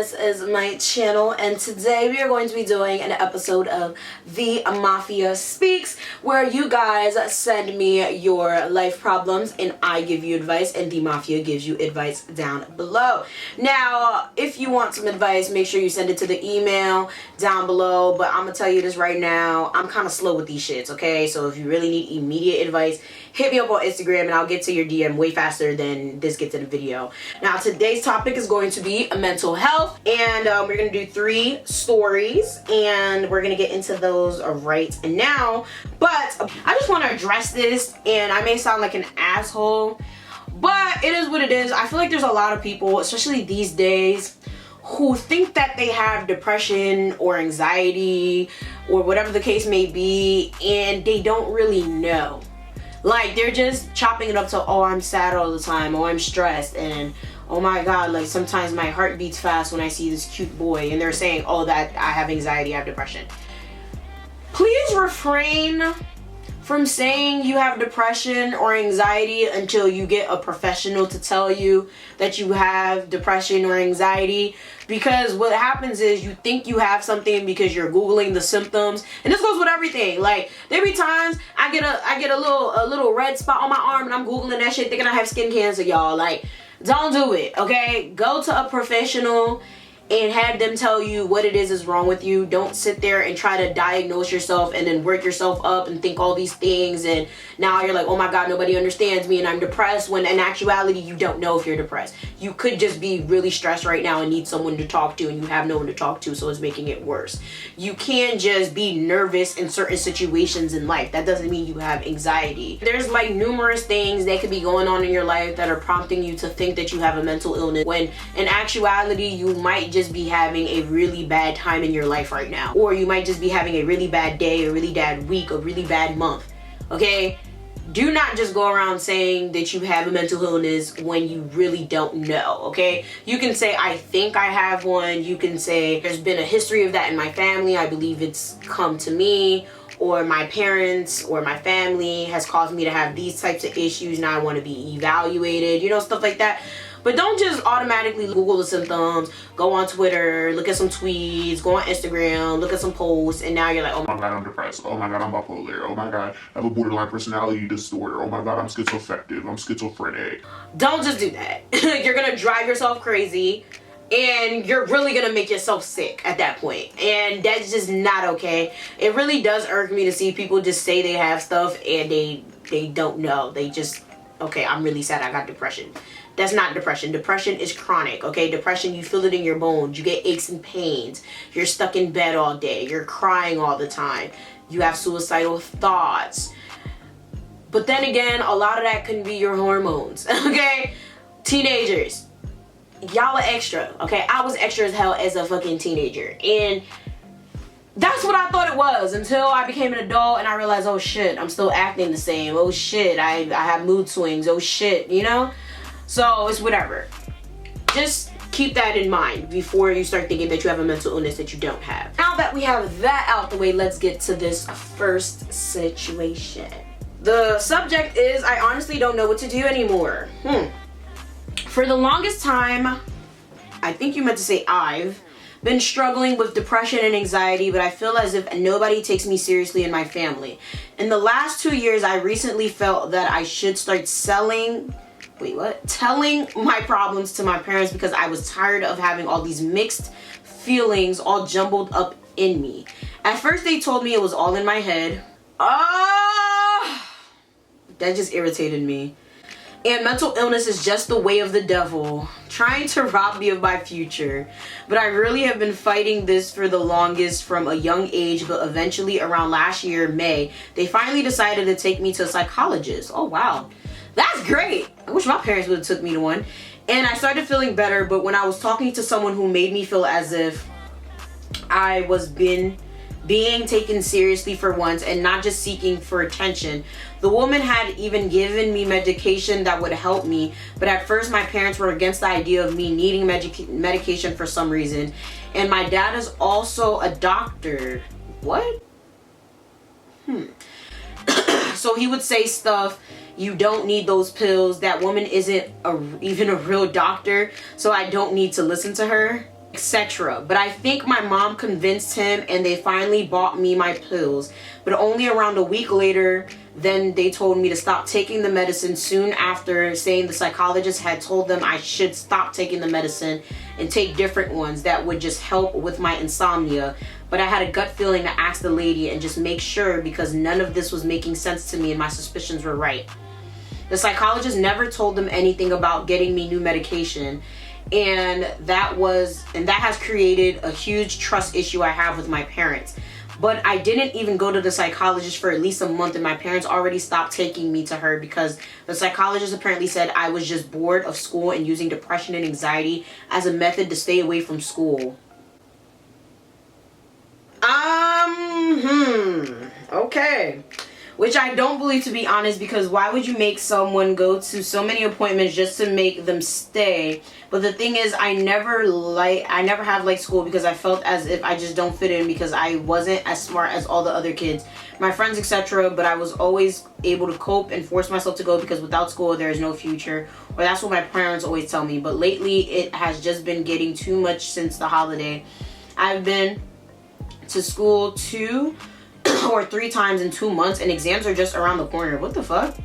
this is my channel, and today we are going to be doing an episode of The Mafia Speaks, where you guys send me your life problems and I give you advice, and The Mafia gives you advice down below. Now, if you want some advice, make sure you send it to the email down below, but I'm gonna tell you this right now, I'm kind of slow with these shits, okay? So if you really need immediate advice, hit me up on Instagram and I'll get to your DM way faster than this gets in the video. Now, today's topic is going to be mental health, and we're gonna do 3 stories, and we're gonna get into those right now. But I just want to address this, and I may sound like an asshole, but it is what it is. I feel like there's a lot of people, especially these days, who think that they have depression or anxiety or whatever the case may be, and they don't really know. Like, they're just chopping it up to, oh, I'm sad all the time, oh, I'm stressed, and oh my god, like sometimes my heart beats fast when I see this cute boy, and they're saying, oh, that I have anxiety, I have depression. Please refrain from saying you have depression or anxiety until you get a professional to tell you that you have depression or anxiety, because what happens is you think you have something because you're googling the symptoms, and this goes with everything. Like, there be times I get a little red spot on my arm and I'm googling that shit thinking I have skin cancer, y'all. Like, don't do it, okay? Go to a professional and have them tell you what it is wrong with you. Don't sit there and try to diagnose yourself and then work yourself up and think all these things, and now you're like, oh my god, nobody understands me and I'm depressed, when in actuality you don't know if you're depressed. You could just be really stressed right now and need someone to talk to, and you have no one to talk to, so it's making it worse. You can't just be nervous in certain situations in life. That doesn't mean you have anxiety. There's like numerous things that could be going on in your life that are prompting you to think that you have a mental illness, when in actuality you might just be having a really bad time in your life right now, or you might just be having a really bad day, a really bad week, a really bad month. Okay, do not just go around saying that you have a mental illness when you really don't know. Okay, you can say, I think I have one. You can say, there's been a history of that in my family, I believe it's come to me, or my parents or my family has caused me to have these types of issues, now I want to be evaluated, you know, stuff like that. But don't just automatically Google the symptoms, go on Twitter, look at some tweets, go on Instagram, look at some posts, and now you're like, oh my god, I'm depressed, oh my god, I'm bipolar, oh my god, I have a borderline personality disorder, oh my god, I'm schizoaffective, I'm schizophrenic. Don't just do that. You're gonna drive yourself crazy, and you're really gonna make yourself sick at that point, and that's just not okay. It really does irk me to see people just say they have stuff and they don't know. They just, okay, I'm really sad, I got depression. That's not depression. Depression is chronic, okay? Depression, you feel it in your bones. You get aches and pains. You're stuck in bed all day. You're crying all the time. You have suicidal thoughts. But then again, a lot of that can be your hormones, okay? Teenagers, y'all are extra, okay? I was extra as hell as a fucking teenager, and that's what I thought it was until I became an adult and I realized, oh shit, I'm still acting the same. Oh shit, I have mood swings. Oh shit, you know? So it's whatever. Just keep that in mind before you start thinking that you have a mental illness that you don't have. Now that we have that out the way, let's get to this first situation. The subject is, I honestly don't know what to do anymore. For the longest time, I think you meant to say I've been struggling with depression and anxiety, but I feel as if nobody takes me seriously in my family. In the last 2 years, I recently felt that I should start telling my problems to my parents, because I was tired of having all these mixed feelings all jumbled up in me. At first they told me it was all in my head. That just irritated me. And mental illness is just the way of the devil, trying to rob me of my future. But I really have been fighting this for the longest from a young age, but eventually around last year, May, they finally decided to take me to a psychologist. Oh wow. That's great. I wish my parents would have took me to one. And I started feeling better, but when I was talking to someone who made me feel as if I was being taken seriously for once and not just seeking for attention, the woman had even given me medication that would help me, but at first my parents were against the idea of me needing medication for some reason. And my dad is also a doctor. What? So he would say stuff, you don't need those pills, that woman isn't even a real doctor, so I don't need to listen to her. etc. But I think my mom convinced him and they finally bought me my pills. But only around a week later, then they told me to stop taking the medicine soon after, saying the psychologist had told them I should stop taking the medicine and take different ones that would just help with my insomnia. But I had a gut feeling to ask the lady and just make sure, because none of this was making sense to me and my suspicions were right. The psychologist never told them anything about getting me new medication, and that has created a huge trust issue I have with my parents. But I didn't even go to the psychologist for at least a month, and my parents already stopped taking me to her because the psychologist apparently said I was just bored of school and using depression and anxiety as a method to stay away from school. Okay. Which I don't believe, to be honest, because why would you make someone go to so many appointments just to make them stay? But the thing is, I never have liked school because I felt as if I just don't fit in because I wasn't as smart as all the other kids, my friends, etc. But I was always able to cope and force myself to go because without school there is no future, or that's what my parents always tell me. But lately it has just been getting too much since the holiday. I've been to school 2 or 3 times in 2 months and exams are just around the corner. What the fuck?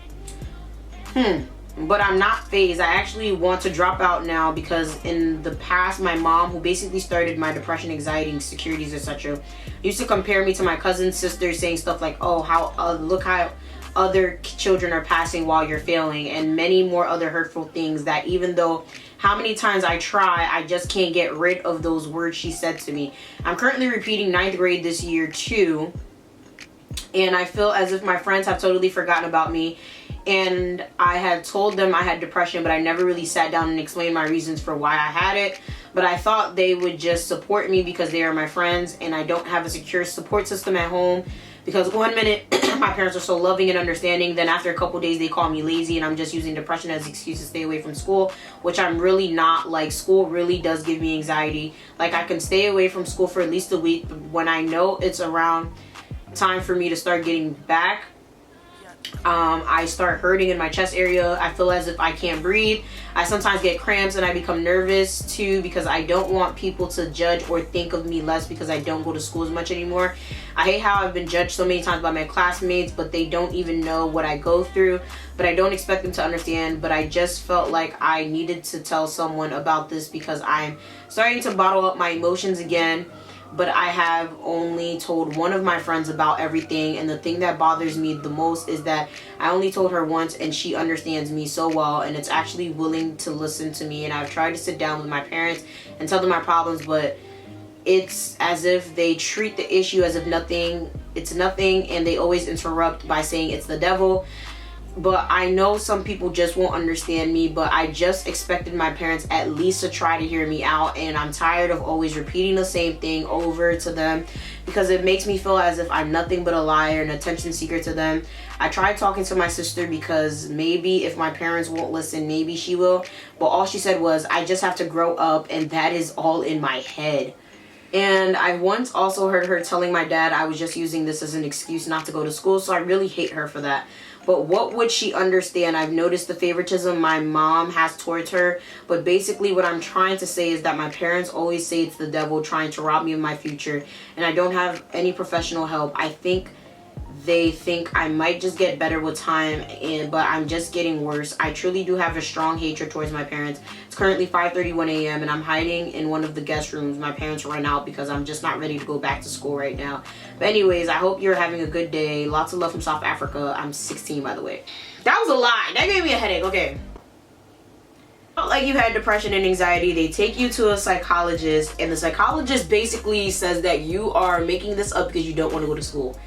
But I'm not phased. I actually want to drop out now because in the past my mom, who basically started my depression, anxiety, insecurities, etc., used to compare me to my cousin's sisters, saying stuff like, oh, look how other children are passing while you're failing, and many more other hurtful things that even though how many times I try, I just can't get rid of those words she said to me. I'm currently repeating 9th grade this year too, and I feel as if my friends have totally forgotten about me. And I had told them I had depression, but I never really sat down and explained my reasons for why I had it. But I thought they would just support me because they are my friends, and I don't have a secure support system at home. Because one minute my parents are so loving and understanding, then after a couple days they call me lazy and I'm just using depression as an excuse to stay away from school, which I'm really not. Like, school really does give me anxiety. Like, I can stay away from school for at least a week, but when I know it's around time for me to start getting back, I start hurting in my chest area. I feel as if I can't breathe. I sometimes get cramps and I become nervous too because I don't want people to judge or think of me less because I don't go to school as much anymore. I hate how I've been judged so many times by my classmates, but they don't even know what I go through. But I don't expect them to understand, but I just felt like I needed to tell someone about this because I'm starting to bottle up my emotions again. But I have only told one of my friends about everything, and the thing that bothers me the most is that I only told her once and she understands me so well and it's actually willing to listen to me. And I've tried to sit down with my parents and tell them my problems, but it's as if they treat the issue as if it's nothing, and they always interrupt by saying it's the devil. But I know some people just won't understand me, but I just expected my parents at least to try to hear me out, and I'm tired of always repeating the same thing over to them because it makes me feel as if I'm nothing but a liar and attention seeker to them. I tried talking to my sister because maybe if my parents won't listen, maybe she will, but all she said was, I just have to grow up, and that is all in my head. And I once also heard her telling my dad I was just using this as an excuse not to go to school, so I really hate her for that. But what would she understand? I've noticed the favoritism my mom has towards her. But basically what I'm trying to say is that my parents always say it's the devil trying to rob me of my future. And I don't have any professional help. I think they think I might just get better with time, but I'm just getting worse. I truly do have a strong hatred towards my parents. It's currently 5:31 a.m. and I'm hiding in one of the guest rooms. My parents run out because I'm just not ready to go back to school right now. But anyways, I hope you're having a good day. Lots of love from South Africa. I'm 16, by the way. That was a lie. That gave me a headache. Okay. Like you had depression and anxiety, they take you to a psychologist, and the psychologist basically says that you are making this up because you don't want to go to school.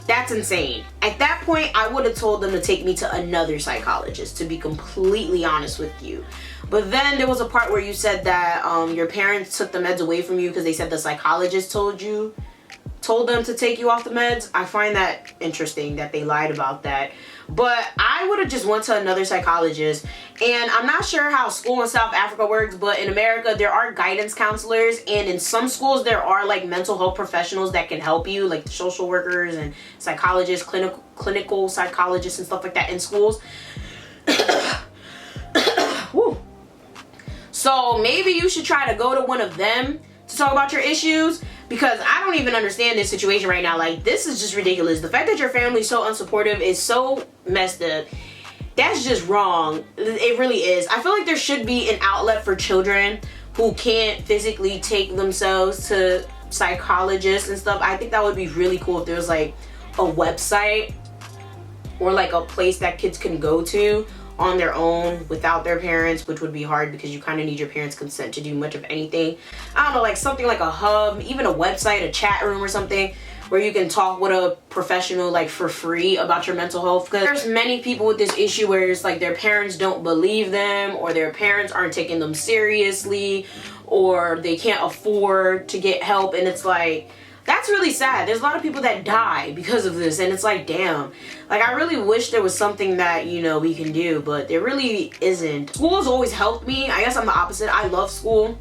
That's insane. At that point, I would have told them to take me to another psychologist, to be completely honest with you. But then there was a part where you said that your parents took the meds away from you because they said the psychologist told them to take you off the meds. I find that interesting that they lied about that. But I would have just went to another psychologist. And I'm not sure how school in South Africa works, but in America there are guidance counselors, and in some schools there are like mental health professionals that can help you, like social workers and psychologists, clinical psychologists and stuff like that in schools. Woo. So maybe you should try to go to one of them to talk about your issues, because I don't even understand this situation right now. Like, this is just ridiculous. The fact that your family's so unsupportive is so messed up. That's just wrong. It really is. I feel like there should be an outlet for children who can't physically take themselves to psychologists and stuff. I think that would be really cool if there was like a website or like a place that kids can go to on their own without their parents, which would be hard because you kind of need your parents' consent to do much of anything. I don't know, like something like a hub, even a website, a chat room or something where you can talk with a professional like for free about your mental health. Because there's many people with this issue where it's like their parents don't believe them, or their parents aren't taking them seriously, or they can't afford to get help, and it's like, that's really sad. There's a lot of people that die because of this, and it's like, damn. Like, I really wish there was something that, you know, we can do, but there really isn't. School has always helped me. I guess I'm the opposite. I love school.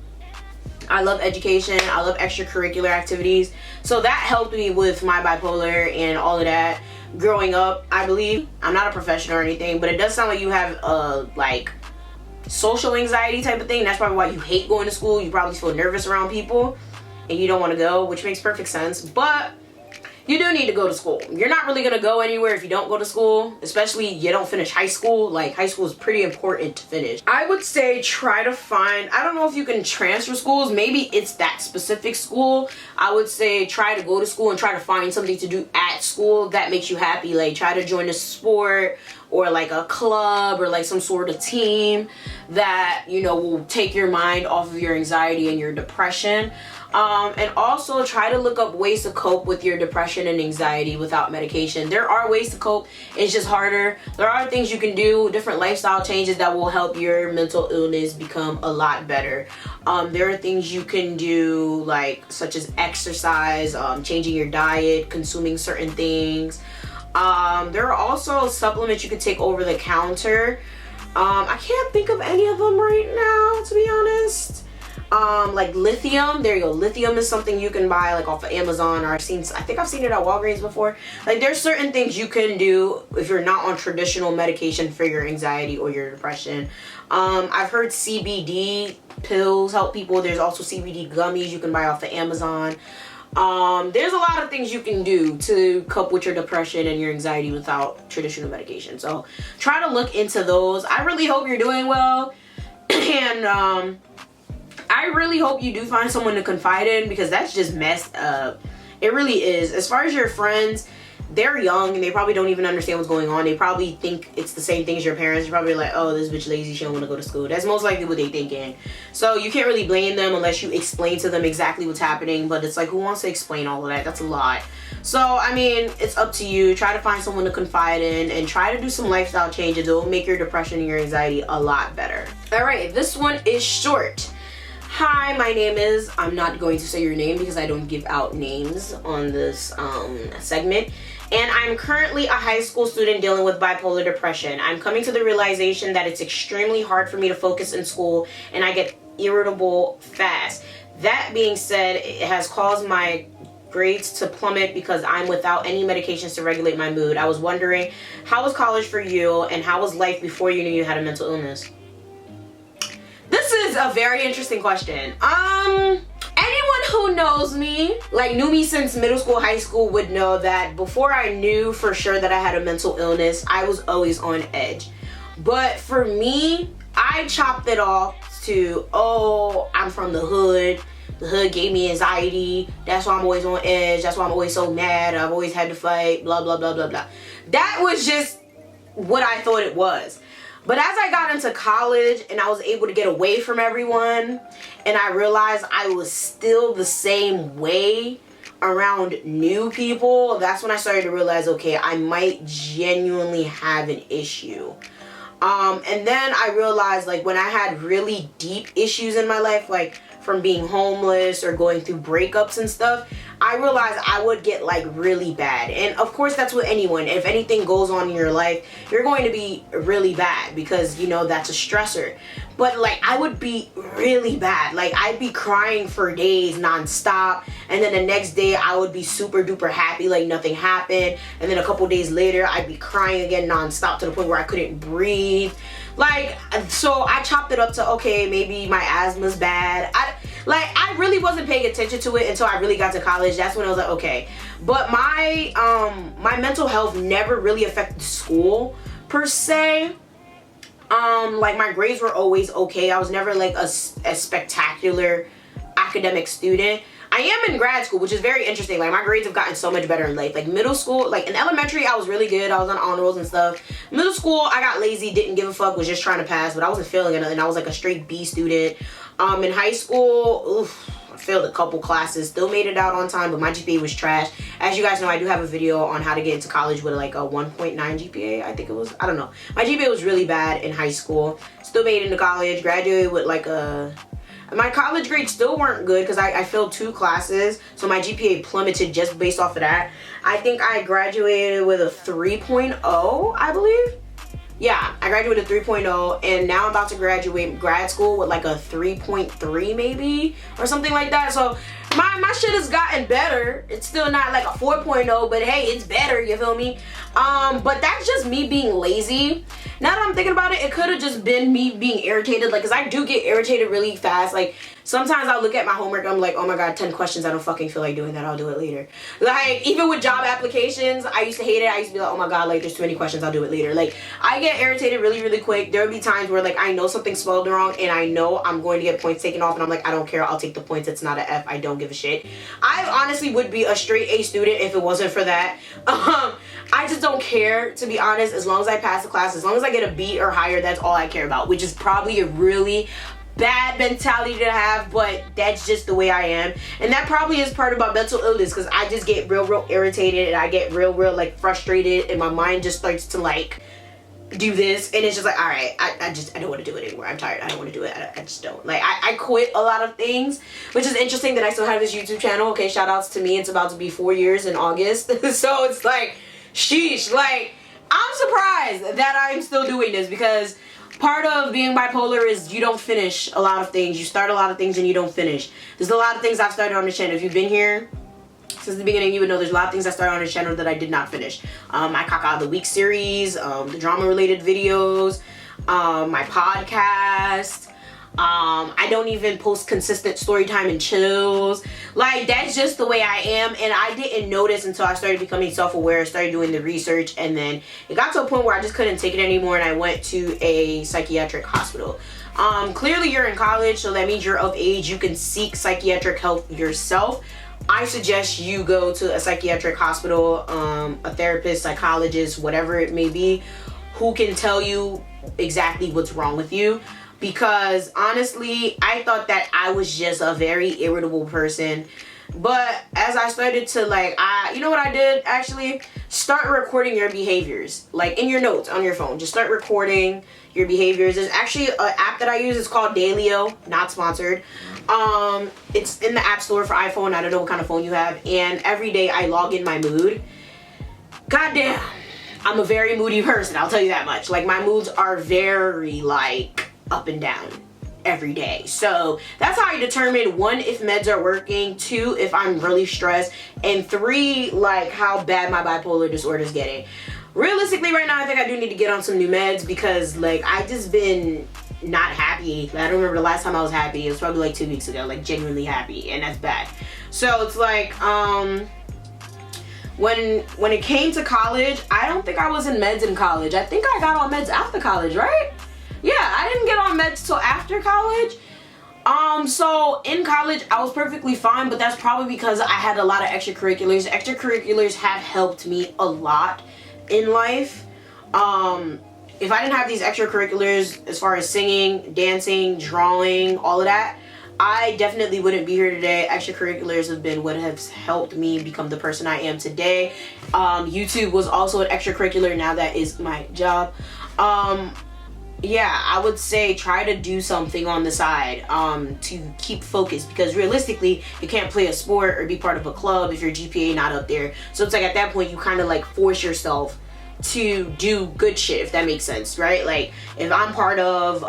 I love education. I love extracurricular activities. So that helped me with my bipolar and all of that growing up, I believe. I'm not a professional or anything, but it does sound like you have like social anxiety type of thing. That's probably why you hate going to school. You probably feel nervous around people and you don't want to go, which makes perfect sense. But you do need to go to school. You're not really going to go anywhere if you don't go to school, especially you don't finish high school. Like, high school is pretty important to finish. I would say try to find, I don't know if you can transfer schools. Maybe it's that specific school. I would say try to go to school and try to find something to do at school that makes you happy. Like, try to join a sport or like a club or like some sort of team that, you know, will take your mind off of your anxiety and your depression. And also try to look up ways to cope with your depression and anxiety without medication. There are ways to cope. It's just harder. There are things you can do, different lifestyle changes that will help your mental illness become a lot better. There are things you can do, like such as exercise, changing your diet, consuming certain things. There are also supplements you can take over the counter. I can't think of any of them right now, to be honest. Like lithium, there you go. Lithium is something you can buy like off of Amazon, or I think I've seen it at Walgreens before. Like, there's certain things you can do if you're not on traditional medication for your anxiety or your depression. I've heard CBD pills help people. There's also CBD gummies you can buy off of Amazon. There's a lot of things you can do to cope with your depression and your anxiety without traditional medication. So try to look into those. I really hope you're doing well. And I really hope you do find someone to confide in, because that's just messed up. It really is. As far as your friends, they're young and they probably don't even understand what's going on. They probably think it's the same thing as your parents. You're probably like, oh, this bitch lazy, she don't want to go to school. That's most likely what they thinking. So you can't really blame them unless you explain to them exactly what's happening. But it's like, who wants to explain all of that? That's a lot. So, I mean, it's up to you. Try to find someone to confide in and try to do some lifestyle changes. It will make your depression and your anxiety a lot better. All right, this one is short. Hi, my name is, I'm not going to say your name because I don't give out names on this segment. And I'm currently a high school student dealing with bipolar depression. I'm coming to the realization that it's extremely hard for me to focus in school and I get irritable fast. That being said, it has caused my grades to plummet because I'm without any medications to regulate my mood. I was wondering, how was college for you and how was life before you knew you had a mental illness? This is a very interesting question. Anyone who knows me, like knew me since middle school, high school, would know that before I knew for sure that I had a mental illness, I was always on edge. But for me, I chopped it off to, oh, I'm from the hood. The hood gave me anxiety. That's why I'm always on edge. That's why I'm always so mad. I've always had to fight, blah, blah, blah, blah, blah. That was just what I thought it was. But as I got into college and I was able to get away from everyone and I realized I was still the same way around new people, that's when I started to realize, okay, I might genuinely have an issue. And then I realized, like, when I had really deep issues in my life, like from being homeless or going through breakups and stuff, I realized I would get like really bad. And of course that's with anyone. If anything goes on in your life, you're going to be really bad because, you know, that's a stressor. But like I would be really bad. Like I'd be crying for days nonstop, and then the next day I would be super duper happy like nothing happened, and then a couple days later I'd be crying again nonstop to the point where I couldn't breathe. Like, so I chopped it up to, okay, maybe my asthma's bad. I really wasn't paying attention to it until I really got to college. That's when I was like, okay. But my my mental health never really affected school per se. Like my grades were always okay. I was never like a spectacular academic student. I am in grad school, which is very interesting. Like my grades have gotten so much better in life. Like middle school, like in elementary, I was really good. I was on honor rolls and stuff. Middle school, I got lazy, didn't give a fuck, was just trying to pass, but I wasn't failing it, and I was like a straight B student. In high school, I failed a couple classes, still made it out on time, but my GPA was trash. As you guys know, I do have a video on how to get into college with like a 1.9 GPA, I think it was. I don't know. My GPA was really bad in high school. Still made it into college, graduated with like a... My college grades still weren't good because I failed 2 classes, so my GPA plummeted just based off of that. I think I graduated with a 3.0, I believe. Yeah, I graduated with a 3.0, and now I'm about to graduate grad school with like a 3.3 maybe, or something like that. So my shit has gotten better. It's still not like a 4.0, but hey, it's better, you feel me? But that's just me being lazy. Now that I'm thinking about it, it could have just been me being irritated, like, cause I do get irritated really fast. Like sometimes I'll look at my homework, I'm like, oh my god, 10 questions, I don't fucking feel like doing that, I'll do it later. Like even with job applications, I used to hate it. I used to be like, oh my god, like there's too many questions, I'll do it later. Like I get irritated really quick. There would be times where like I know something spelled wrong and I know I'm going to get points taken off, and I'm like, I don't care, I'll take the points, it's not an F, I don't give a shit. I honestly would be a straight A student if it wasn't for that. I just don't care, to be honest. As long as I pass the class, as long as I get a B or higher, that's all I care about, which is probably a really bad mentality to have, but that's just the way I am. And that probably is part of my mental illness, because I just get real irritated, and I get real like frustrated, and my mind just starts to like do this, and it's just like, all right, I don't want to do it anymore. I'm tired. I don't want to do it. I just don't. Like I quit a lot of things, which is interesting that I still have this YouTube channel. Okay, shout outs to me. It's about to be 4 years in August. So it's like, sheesh, like I'm surprised that I'm still doing this, because part of being bipolar is you don't finish a lot of things. You start a lot of things and you don't finish. There's a lot of things I've started on the channel. If you've been here since the beginning, you would know there's a lot of things I started on the channel that I did not finish. My Caca of the Week series, the drama related videos, my podcast. I don't even post consistent story time and chills. Like that's just the way I am, and I didn't notice until I started becoming self-aware, started doing the research, and then it got to a point where I just couldn't take it anymore, and I went to a psychiatric hospital. Clearly you're in college, so that means you're of age. You can seek psychiatric help yourself. I suggest you go to a psychiatric hospital, a therapist, psychologist, whatever it may be, who can tell you exactly what's wrong with you. Because honestly, I thought that I was just a very irritable person. But as I started to like, you know what I did actually? Start recording your behaviors. Like in your notes on your phone. Just start recording your behaviors. There's actually an app that I use. It's called Dailyo. Not sponsored. It's in the App Store for iPhone. I don't know what kind of phone you have. And every day I log in my mood. Goddamn. I'm a very moody person. I'll tell you that much. Like my moods are very like up and down every day. So that's how I determine 1, if meds are working, 2, if I'm really stressed, and 3, like how bad my bipolar disorder is getting. Realistically right now I think I do need to get on some new meds, because like I just been not happy. I don't remember the last time I was happy. It was probably like 2 weeks ago, like genuinely happy, and that's bad. So it's like when it came to college, I don't think I was in meds in college. I think I got on meds after college, right? Yeah, I didn't get on meds till after college. So in college I was perfectly fine, but that's probably because I had a lot of extracurriculars. Extracurriculars have helped me a lot in life. If I didn't have these extracurriculars, as far as singing, dancing, drawing, all of that, I definitely wouldn't be here today. Extracurriculars have been what has helped me become the person I am today. yeah, I would say try to do something on the side to keep focused, because realistically you can't play a sport or be part of a club if your GPA not up there. So it's like at that point you kind of like force yourself to do good shit, if that makes sense, right? Like if I'm part of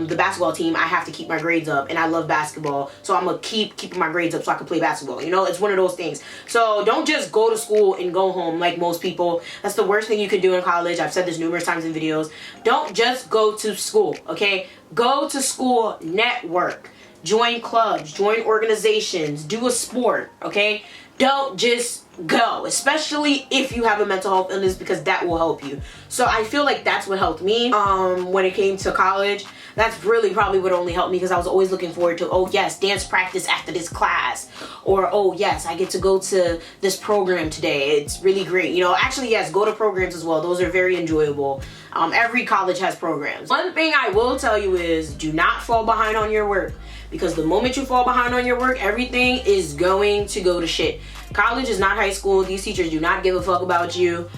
the basketball team, I have to keep my grades up, and I love basketball, so I'm gonna keeping my grades up so I can play basketball. You know, it's one of those things. So don't just go to school and go home like most people. That's the worst thing you can do in college. I've said this numerous times in videos. Don't just go to school, okay? Go to school, network, join clubs, join organizations, do a sport, okay? Don't just go, especially if you have a mental health illness, because that will help you. So I feel like that's what helped me when it came to college. That's really probably what only helped me, because I was always looking forward to, oh yes, dance practice after this class, or oh yes, I get to go to this program today, it's really great. You know, actually yes, go to programs as well. Those are very enjoyable. Every college has programs. One thing I will tell you is do not fall behind on your work, because the moment you fall behind on your work, everything is going to go to shit. College is not high school. These teachers do not give a fuck about you.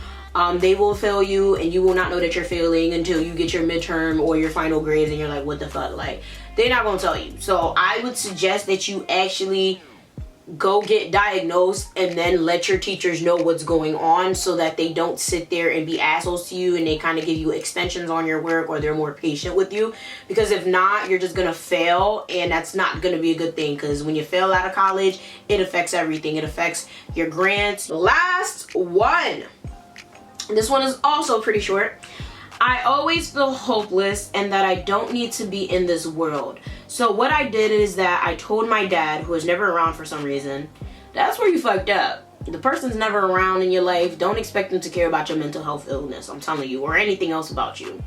They will fail you, and you will not know that you're failing until you get your midterm or your final grades, and you're like, what the fuck? Like, they're not gonna tell you. So I would suggest that you actually go get diagnosed and then let your teachers know what's going on, so that they don't sit there and be assholes to you and they kind of give you extensions on your work, or they're more patient with you. Because if not, you're just gonna fail, and that's not gonna be a good thing, because when you fail out of college, it affects everything. It affects your grants. The last one, this one is also pretty short. I always feel hopeless and that I don't need to be in this world. So what I did is that I told my dad, who was never around for some reason, that's where you fucked up. The person's never around in your life. Don't expect them to care about your mental health illness, I'm telling you, or anything else about you.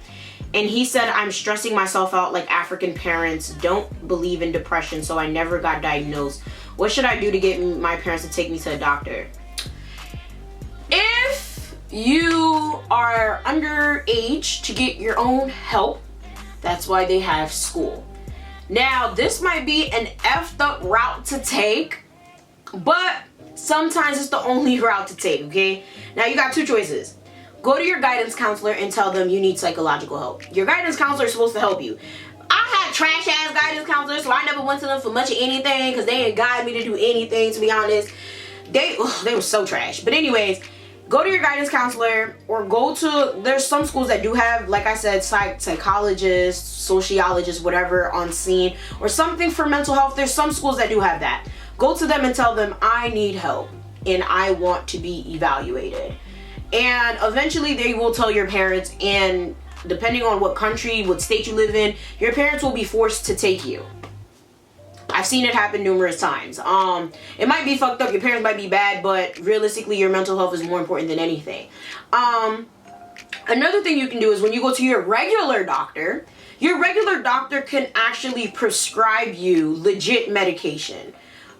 And he said, I'm stressing myself out like African parents don't believe in depression, so I never got diagnosed. What should I do to get my parents to take me to a doctor? If you are underage to get your own help, that's why they have school. Now, this might be an effed up route to take, but sometimes it's the only route to take, okay? Now, you got two choices. Go to your guidance counselor and tell them you need psychological help. Your guidance counselor is supposed to help you. I had trash ass guidance counselors, so I never went to them for much of anything, because they didn't guide me to do anything, to be honest. They were so trash. But anyways, go to your guidance counselor, or go to, there's some schools that do have, like I said, psychologists, sociologists, whatever on scene, or something for mental health. There's some schools that do have that. Go to them and tell them, I need help and I want to be evaluated. And eventually they will tell your parents, and depending on what country, what state you live in, your parents will be forced to take you. I've seen it happen numerous times. It might be fucked up, your parents might be bad, but realistically your mental health is more important than anything. Another thing you can do is when you go to your regular doctor can actually prescribe you legit medication.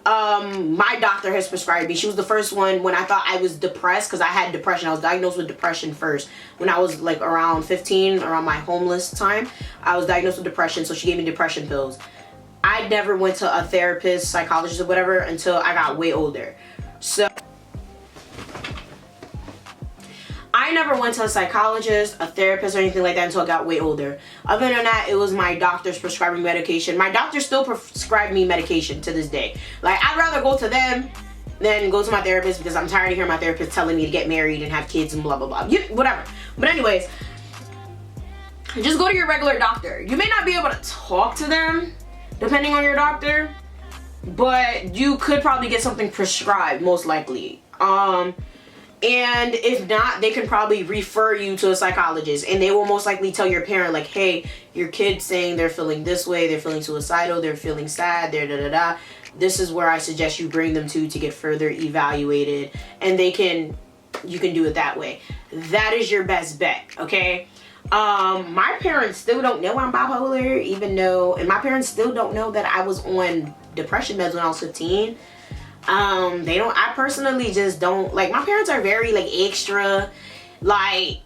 My doctor has prescribed me. She was the first one when I thought I was depressed, because I had depression. I was diagnosed with depression first when I was like around 15, around my homeless time. I was diagnosed with depression, so she gave me depression pills. I never went to a therapist, psychologist, or whatever until I got way older. So I never went to a psychologist, a therapist, or anything like that until I got way older. Other than that, it was my doctor's prescribing medication. My doctor still prescribed me medication to this day. Like, I'd rather go to them than go to my therapist, because I'm tired of hearing my therapist telling me to get married and have kids and blah, blah, blah. Whatever. But anyways, just go to your regular doctor. You may not be able to talk to them, depending on your doctor, but you could probably get something prescribed, most likely. And if not, they can probably refer you to a psychologist, and they will most likely tell your parent, like, hey, your kid's saying they're feeling this way, they're feeling suicidal, they're feeling sad, they're da-da-da. This is where I suggest you bring them to get further evaluated, and you can do it that way. That is your best bet, okay? My parents still don't know I'm bipolar, and my parents still don't know that I was on depression meds when I was 15. I personally just don't, like, my parents are very, like, extra, like,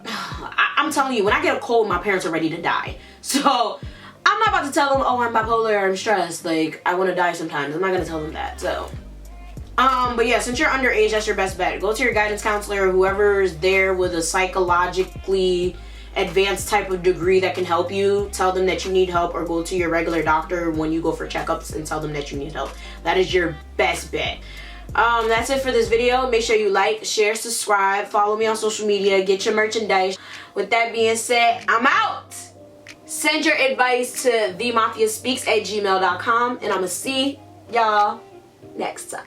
I'm telling you, when I get a cold, my parents are ready to die. So, I'm not about to tell them, oh, I'm bipolar, I'm stressed, like, I want to die sometimes. I'm not going to tell them that, so. But yeah, since you're underage, that's your best bet. Go to your guidance counselor, or whoever's there with a psychologically advanced type of degree that can help you, tell them that you need help, or go to your regular doctor when you go for checkups and tell them that you need help. That is your best bet. That's it for this video. Make sure you like, share, subscribe, follow me on social media, get your merchandise. With that being said, I'm out. Send your advice to TheeMafiaSpeaks@gmail.com, and I'm gonna see y'all next time.